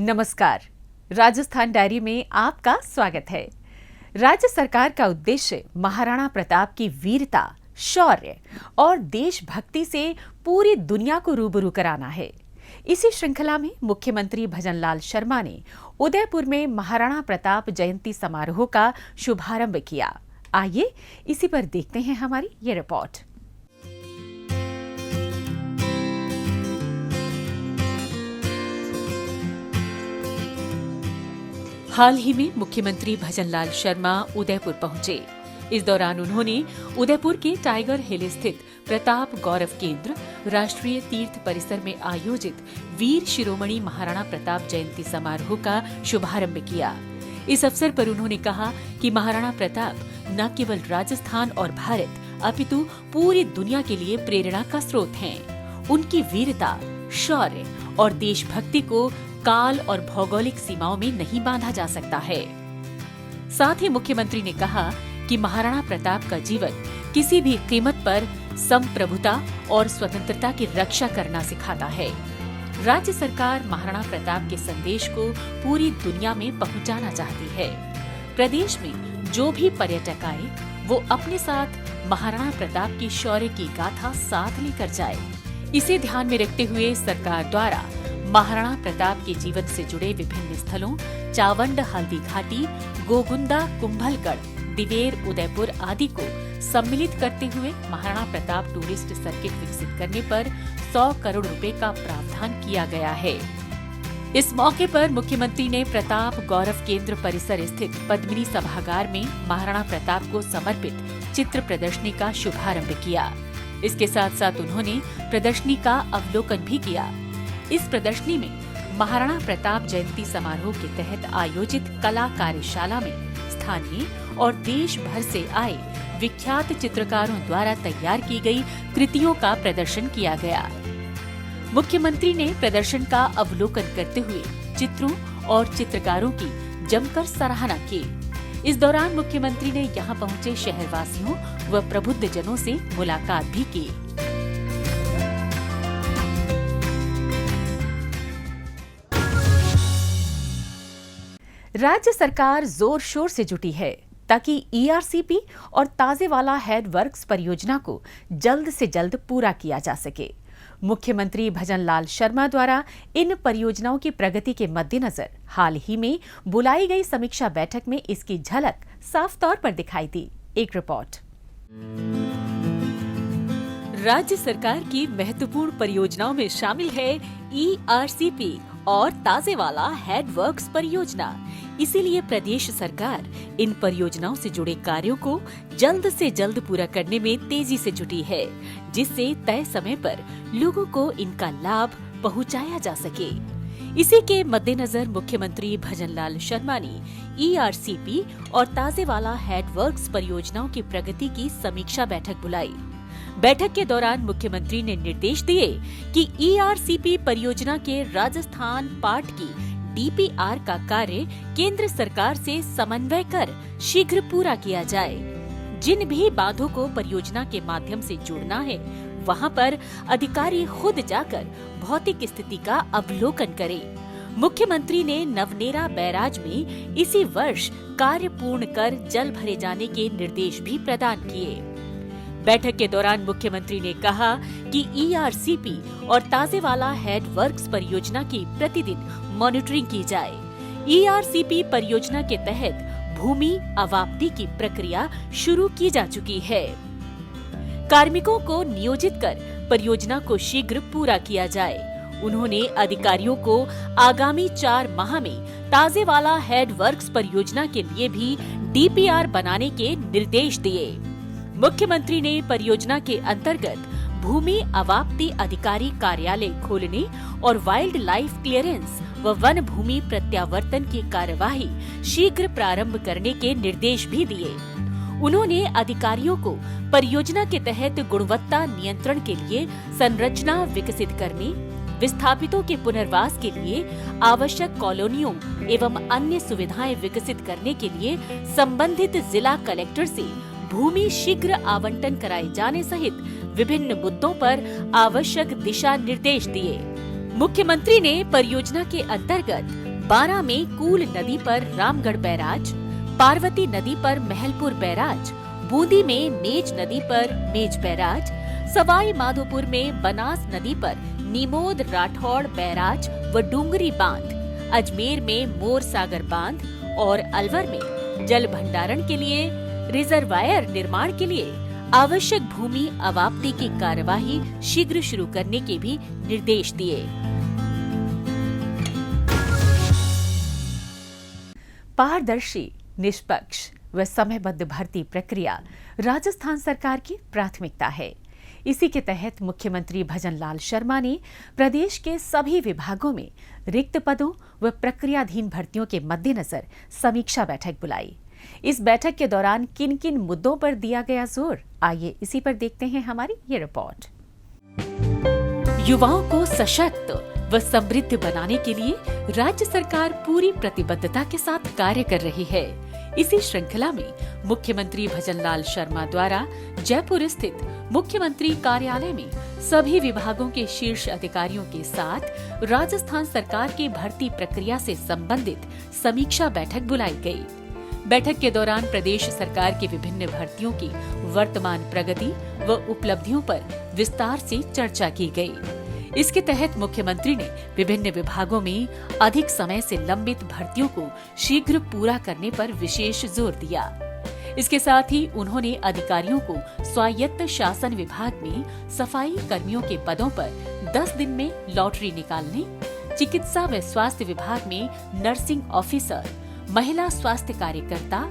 नमस्कार। राजस्थान डायरी में आपका स्वागत है। राज्य सरकार का उद्देश्य महाराणा प्रताप की वीरता, शौर्य और देशभक्ति से पूरी दुनिया को रूबरू कराना है। इसी श्रृंखला में मुख्यमंत्री भजनलाल शर्मा ने उदयपुर में महाराणा प्रताप जयंती समारोह का शुभारंभ किया। आइए इसी पर देखते हैं हमारी ये रिपोर्ट। हाल ही में मुख्यमंत्री भजनलाल शर्मा उदयपुर पहुंचे। इस दौरान उन्होंने उदयपुर के टाइगर हिल स्थित प्रताप गौरव केंद्र, राष्ट्रीय तीर्थ परिसर में आयोजित वीर शिरोमणि महाराणा प्रताप जयंती समारोह का शुभारंभ किया। इस अवसर पर उन्होंने कहा कि महाराणा प्रताप न केवल राजस्थान और भारत अपितु पूरी दुनिया के लिए प्रेरणा का स्रोत हैं। उनकी वीरता, शौर्य और देशभक्ति को काल और भौगोलिक सीमाओं में नहीं बांधा जा सकता है। साथ ही मुख्यमंत्री ने कहा कि महाराणा प्रताप का जीवन किसी भी कीमत पर संप्रभुता और स्वतंत्रता की रक्षा करना सिखाता है। राज्य सरकार महाराणा प्रताप के संदेश को पूरी दुनिया में पहुंचाना चाहती है। प्रदेश में जो भी पर्यटक आए वो अपने साथ महाराणा प्रताप की शौर्य की गाथा साथ लेकर जाए। इसे ध्यान में रखते हुए सरकार द्वारा महाराणा प्रताप के जीवन से जुड़े विभिन्न स्थलों चावंड हल्दी घाटी, गोगुंदा, कुंभलगढ़, दिवेर, उदयपुर आदि को सम्मिलित करते हुए महाराणा प्रताप टूरिस्ट सर्किट विकसित करने पर 100 करोड़ रुपए का प्रावधान किया गया है। इस मौके पर मुख्यमंत्री ने प्रताप गौरव केंद्र परिसर स्थित पद्मिनी सभागार में महाराणा प्रताप को समर्पित चित्र प्रदर्शनी का शुभारंभ किया। इसके साथ साथ उन्होंने प्रदर्शनी का अवलोकन भी किया। इस प्रदर्शनी में महाराणा प्रताप जयंती समारोह के तहत आयोजित कला कार्यशाला में स्थानीय और देश भर से आए विख्यात चित्रकारों द्वारा तैयार की गई कृतियों का प्रदर्शन किया गया। मुख्यमंत्री ने प्रदर्शन का अवलोकन करते हुए चित्रों और चित्रकारों की जमकर सराहना की। इस दौरान मुख्यमंत्री ने यहां पहुंचे शहरवासियों व प्रबुद्ध जनों से मुलाकात भी की। राज्य सरकार जोर शोर से जुटी है ताकि ईआरसीपी और ताजेवाला हेड वर्क्स परियोजना को जल्द से जल्द पूरा किया जा सके। मुख्यमंत्री भजनलाल शर्मा द्वारा इन परियोजनाओं की प्रगति के मद्देनजर हाल ही में बुलाई गई समीक्षा बैठक में इसकी झलक साफ तौर पर दिखाई दी। एक रिपोर्ट। राज्य सरकार की महत्वपूर्ण परियोजनाओं में शामिल है ईआरसीपी और ताजेवाला हेड वर्क्स परियोजना। इसीलिए प्रदेश सरकार इन परियोजनाओं से जुड़े कार्यों को जल्द से जल्द पूरा करने में तेजी से जुटी है, जिससे तय समय पर लोगों को इनका लाभ पहुंचाया जा सके। इसी के मद्देनजर मुख्यमंत्री भजनलाल शर्मा ने ईआरसीपी और ताजेवाला हेड वर्क्स परियोजनाओं की प्रगति की समीक्षा बैठक बुलाई। बैठक के दौरान मुख्यमंत्री ने निर्देश दिए कि ईआरसीपी परियोजना के राजस्थान पार्ट की डीपीआर का कार्य केंद्र सरकार से समन्वय कर शीघ्र पूरा किया जाए। जिन भी बांधों को परियोजना के माध्यम से जोड़ना है, वहां पर अधिकारी खुद जाकर भौतिक स्थिति का अवलोकन करें। मुख्यमंत्री ने नवनेरा बैराज में इसी वर्ष कार्य पूर्ण कर जल भरे जाने के निर्देश भी प्रदान किए। बैठक के दौरान मुख्यमंत्री ने कहा कि ईआरसीपी और ताजेवाला हेड वर्क्स परियोजना की प्रतिदिन मॉनिटरिंग की जाए। ईआरसीपी परियोजना के तहत भूमि अवाप्ति की प्रक्रिया शुरू की जा चुकी है। कार्मिकों को नियोजित कर परियोजना को शीघ्र पूरा किया जाए। उन्होंने अधिकारियों को आगामी 4 माह में ताजेवाला हेड वर्क्स परियोजना के लिए भी डीपीआर बनाने के निर्देश दिए। मुख्यमंत्री ने परियोजना के अंतर्गत भूमि अवाप्ति अधिकारी कार्यालय खोलने और वाइल्ड लाइफ क्लियरेंस व वन भूमि प्रत्यावर्तन की कार्यवाही शीघ्र प्रारंभ करने के निर्देश भी दिए। उन्होंने अधिकारियों को परियोजना के तहत गुणवत्ता नियंत्रण के लिए संरचना विकसित करने, विस्थापितों के पुनर्वास के लिए आवश्यक कॉलोनियों एवं अन्य सुविधाएं विकसित करने के लिए संबंधित जिला कलेक्टर से भूमि शीघ्र आवंटन कराए जाने सहित विभिन्न मुद्दों पर आवश्यक दिशा निर्देश दिए। मुख्यमंत्री ने परियोजना के अंतर्गत बारा में कूल नदी पर रामगढ़ बैराज, पार्वती नदी पर महलपुर बैराज, बूंदी में मेज नदी पर मेज बैराज, सवाई माधोपुर में बनास नदी पर नीमोद राठौड़ बैराज व डूंगरी बांध, अजमेर में मोर सागर बांध और अलवर में जल भंडारण के लिए रिजर्वायर निर्माण के लिए आवश्यक भूमि अवाप्ति की कार्यवाही शीघ्र शुरू करने के भी निर्देश दिए। पारदर्शी, निष्पक्ष व समयबद्ध भर्ती प्रक्रिया राजस्थान सरकार की प्राथमिकता है। इसी के तहत मुख्यमंत्री भजनलाल शर्मा ने प्रदेश के सभी विभागों में रिक्त पदों व प्रक्रियाधीन भर्तियों के मद्देनजर समीक्षा बैठक बुलाई। इस बैठक के दौरान किन किन मुद्दों पर दिया गया जोर, आइए इसी पर देखते हैं हमारी ये रिपोर्ट। युवाओं को सशक्त व समृद्ध बनाने के लिए राज्य सरकार पूरी प्रतिबद्धता के साथ कार्य कर रही है। इसी श्रृंखला में मुख्यमंत्री भजनलाल शर्मा द्वारा जयपुर स्थित मुख्यमंत्री कार्यालय में सभी विभागों के शीर्ष अधिकारियों के साथ राजस्थान सरकार की भर्ती प्रक्रिया से संबंधित समीक्षा बैठक बुलाई गई। बैठक के दौरान प्रदेश सरकार की विभिन्न भर्तियों की वर्तमान प्रगति व उपलब्धियों पर विस्तार से चर्चा की गई। इसके तहत मुख्यमंत्री ने विभिन्न विभागों में अधिक समय से लंबित भर्तियों को शीघ्र पूरा करने पर विशेष जोर दिया। इसके साथ ही उन्होंने अधिकारियों को स्वायत्त शासन विभाग में सफाई कर्मियों के पदों पर 10 दिन में लॉटरी निकालने, चिकित्सा व स्वास्थ्य विभाग में नर्सिंग ऑफिसर, महिला स्वास्थ्य कार्यकर्ता,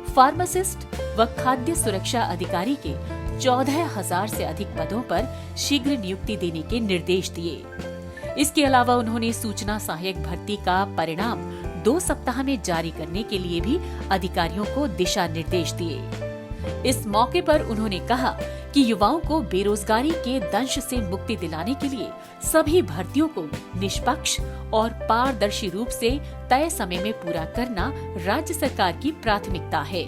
फार्मासिस्ट व खाद्य सुरक्षा अधिकारी के 14,000 से अधिक पदों पर शीघ्र नियुक्ति देने के निर्देश दिए। इसके अलावा उन्होंने सूचना सहायक भर्ती का परिणाम 2 सप्ताह में जारी करने के लिए भी अधिकारियों को दिशा निर्देश दिए। इस मौके पर उन्होंने कहा कि युवाओं को बेरोजगारी के दंश से मुक्ति दिलाने के लिए सभी भर्तियों को निष्पक्ष और पारदर्शी रूप से तय समय में पूरा करना राज्य सरकार की प्राथमिकता है।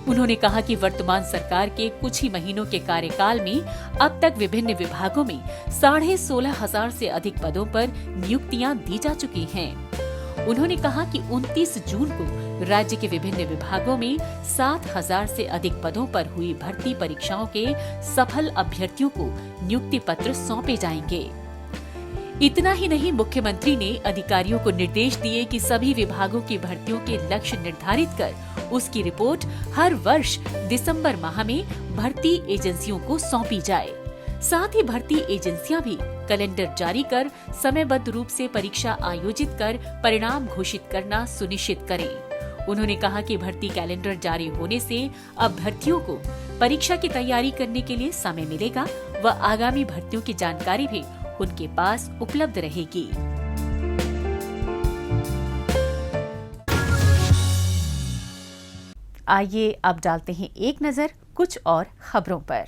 उन्होंने कहा कि वर्तमान सरकार के कुछ ही महीनों के कार्यकाल में अब तक विभिन्न विभागों में 16,500 से अधिक पदों पर नियुक्तियां दी जा चुकी हैं। उन्होंने कहा कि 29 जून को राज्य के विभिन्न विभागों में 7,000 से अधिक पदों पर हुई भर्ती परीक्षाओं के सफल अभ्यर्थियों को नियुक्ति पत्र सौंपे जाएंगे। इतना ही नहीं, मुख्यमंत्री ने अधिकारियों को निर्देश दिए कि सभी विभागों की भर्तियों के लक्ष्य निर्धारित कर उसकी रिपोर्ट हर वर्ष दिसंबर माह में भर्ती एजेंसियों को सौंपी जाए। साथ ही भर्ती एजेंसियां भी कैलेंडर जारी कर समयबद्ध रूप से परीक्षा आयोजित कर परिणाम घोषित करना सुनिश्चित करें। उन्होंने कहा कि भर्ती कैलेंडर जारी होने से अभ्यर्थियों को परीक्षा की तैयारी करने के लिए समय मिलेगा व आगामी भर्तियों की जानकारी भी उनके पास उपलब्ध रहेगी। आइए अब डालते हैं एक नजर कुछ और खबरों पर।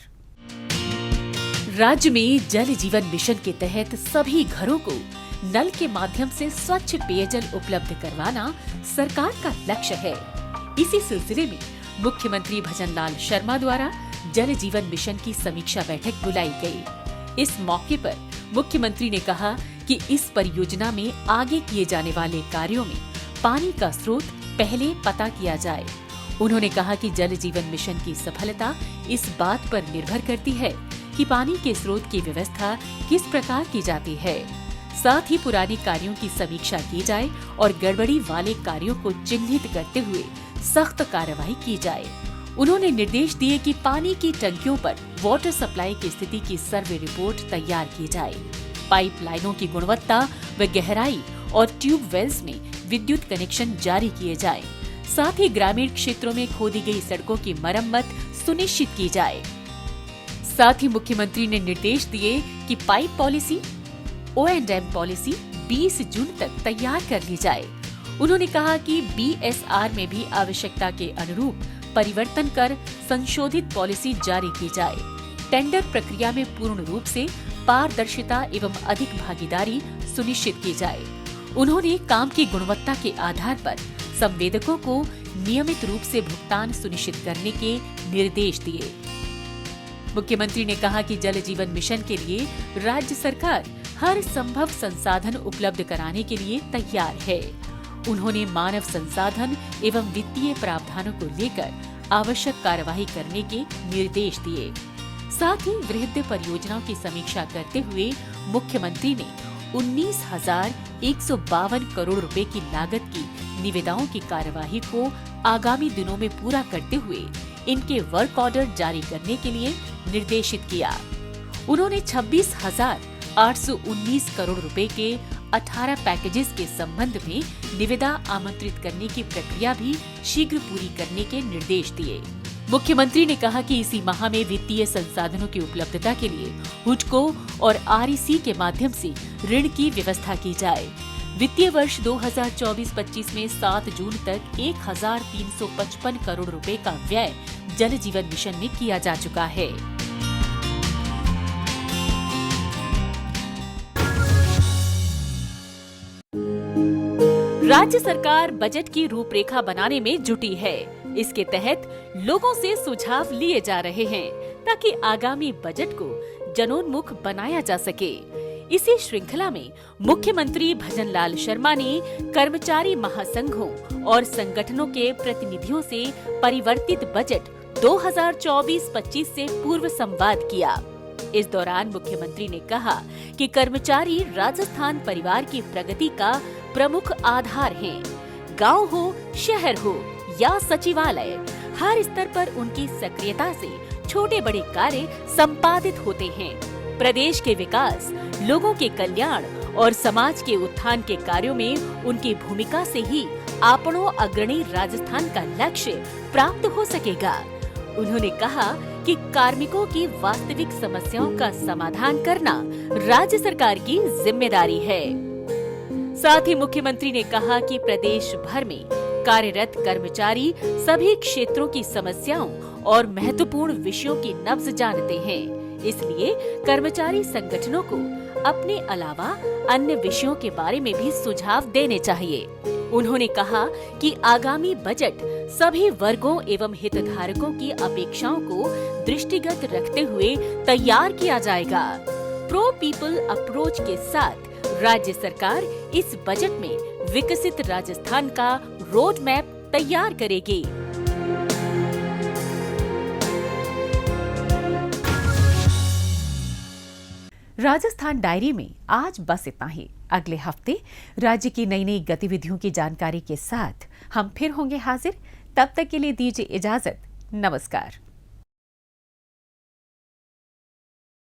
राज्य में जल जीवन मिशन के तहत सभी घरों को नल के माध्यम से स्वच्छ पेयजल उपलब्ध करवाना सरकार का लक्ष्य है। इसी सिलसिले में मुख्यमंत्री भजनलाल शर्मा द्वारा जल जीवन मिशन की समीक्षा बैठक बुलाई गई। इस मौके पर मुख्यमंत्री ने कहा कि इस परियोजना में आगे किए जाने वाले कार्यों में पानी का स्रोत पहले पता किया जाए। उन्होंने कहा कि जल जीवन मिशन की सफलता इस बात पर निर्भर करती है कि पानी के स्रोत की व्यवस्था किस प्रकार की जाती है। साथ ही पुराने कार्यों की समीक्षा की जाए और गड़बड़ी वाले कार्यों को चिन्हित करते हुए सख्त कार्रवाई की जाए। उन्होंने निर्देश दिए कि पानी की टंकियों पर वाटर सप्लाई की स्थिति की सर्वे रिपोर्ट तैयार की जाए। पाइप लाइनों की गुणवत्ता व गहराई और ट्यूब वेल्स में विद्युत कनेक्शन जारी किए जाए। साथ ही ग्रामीण क्षेत्रों में खोदी गई सड़कों की मरम्मत सुनिश्चित की जाए। साथ ही मुख्यमंत्री ने निर्देश दिए कि पाइप पॉलिसी, O&M पॉलिसी 20 जून तक तैयार कर ली जाए। उन्होंने कहा कि BSR में भी आवश्यकता के अनुरूप परिवर्तन कर संशोधित पॉलिसी जारी की जाए। टेंडर प्रक्रिया में पूर्ण रूप से पारदर्शिता एवं अधिक भागीदारी सुनिश्चित की जाए। उन्होंने काम की गुणवत्ता के आधार पर संवेदकों को नियमित रूप से भुगतान सुनिश्चित करने के निर्देश दिए। मुख्यमंत्री ने कहा कि जल जीवन मिशन के लिए राज्य सरकार हर संभव संसाधन उपलब्ध कराने के लिए तैयार है। उन्होंने मानव संसाधन एवं वित्तीय प्रावधानों को लेकर आवश्यक कार्यवाही करने के निर्देश दिए। साथ ही वृहद परियोजनाओं की समीक्षा करते हुए मुख्यमंत्री ने 19,152 करोड़ रुपए की लागत की निविदाओं की कार्यवाही को आगामी दिनों में पूरा करते हुए इनके वर्क ऑर्डर जारी करने के लिए निर्देशित किया। उन्होंने 26,819 करोड़ रुपए के 18 पैकेजेस के संबंध में निविदा आमंत्रित करने की प्रक्रिया भी शीघ्र पूरी करने के निर्देश दिए। मुख्यमंत्री ने कहा कि इसी माह में वित्तीय संसाधनों की उपलब्धता के लिए हुडको और आरईसी के माध्यम से ऋण की व्यवस्था की जाए। वित्तीय वर्ष 2024-25 में 7 जून तक 1,355 करोड़ रुपए का व्यय जल जीवन मिशन में किया जा चुका है। राज्य सरकार बजट की रूपरेखा बनाने में जुटी है। इसके तहत लोगों से सुझाव लिए जा रहे हैं ताकि आगामी बजट को जनोन्मुख बनाया जा सके। इसी श्रृंखला में मुख्यमंत्री भजनलाल शर्मा ने कर्मचारी महासंघों और संगठनों के प्रतिनिधियों से परिवर्तित बजट 2024-25 से पूर्व संवाद किया। इस दौरान मुख्यमंत्री ने कहा कि कर्मचारी राजस्थान परिवार की प्रगति का प्रमुख आधार हैं। गांव हो, शहर हो या सचिवालय, हर स्तर पर उनकी सक्रियता से छोटे बड़े कार्य संपादित होते हैं। प्रदेश के विकास, लोगों के कल्याण और समाज के उत्थान के कार्यों में उनकी भूमिका से ही आपनो अग्रणी राजस्थान का लक्ष्य प्राप्त हो सकेगा। उन्होंने कहा कि कार्मिकों की वास्तविक समस्याओं का समाधान करना राज्य सरकार की जिम्मेदारी है। साथ ही मुख्यमंत्री ने कहा कि प्रदेश भर में कार्यरत कर्मचारी सभी क्षेत्रों की समस्याओं और महत्वपूर्ण विषयों की नब्ज जानते हैं। इसलिए कर्मचारी संगठनों को अपने अलावा अन्य विषयों के बारे में भी सुझाव देने चाहिए। उन्होंने कहा कि आगामी बजट सभी वर्गों एवं हितधारकों की अपेक्षाओं को दृष्टिगत रखते हुए तैयार किया जाएगा। प्रो पीपल अप्रोच के साथ राज्य सरकार इस बजट में विकसित राजस्थान का रोड मैप तैयार करेगी। राजस्थान डायरी में आज बस इतना ही। अगले हफ्ते राज्य की नई नई गतिविधियों की जानकारी के साथ हम फिर होंगे हाजिर। तब तक के लिए दीजिए इजाजत। नमस्कार।